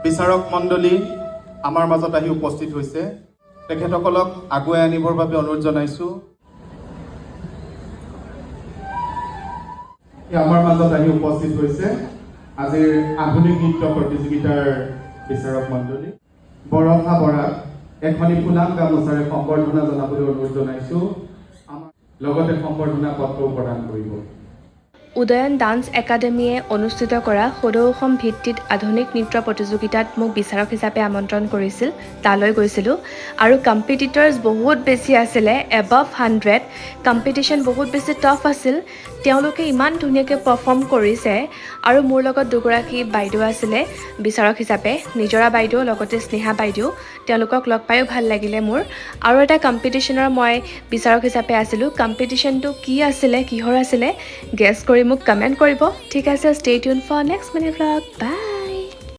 বিচাৰক মণ্ডলী আমাৰ মাজত আহি উপস্থিত হৈছে তেখেতসকলক আগুৱাই আনিবৰ বাবে অনুৰোধ জনাইছোঁ আমাৰ মাজত আহি উপস্থিত হৈছে আজিৰ আধুনিক নৃত্য প্ৰতিযোগিতাৰ বিচাৰক মণ্ডলী বৰষা বৰাক এখনি ফুলাম গামোচাৰে সম্বৰ্ধনা জনাবলৈ অনুৰোধ জনাইছোঁ লগতে সম্বৰ্ধনা পত্ৰও প্ৰদান কৰিব উদয়ন ডান্স একাডেমীয়ে অনুষ্ঠিত কৰা সদৌ অসম ভিত্তিত আধুনিক নৃত্য প্ৰতিযোগিতাত মোক বিচাৰক হিচাপে আমন্ত্ৰণ কৰিছিল তালৈ গৈছিলোঁ আৰু কম্পিটিটৰ্ছ বহুত বেছি আছিলে এবাভ 100 কম্পিটিশ্যন বহুত বেছি টাফ আছিল তেওঁলোকে ইমান ধুনীয়াকৈ পাৰফৰ্ম কৰিছে আৰু মোৰ লগত দুগৰাকী বাইদেউ আছিলে বিচাৰক হিচাপে নিজৰা বাইদেউ লগতে স্নেহা বাইদেউ তেওঁলোকক লগ পায়ো ভাল লাগিলে মোৰ আৰু এটা কম্পিটিশ্যনৰ মই বিচাৰক হিচাপে আছিলোঁ কম্পিটিশ্যনটো কি আছিলে কিহৰ আছিলে গেছ কৰি মোক কমেণ্ট কৰিব ঠিক আছে stay tune for next mini vlog by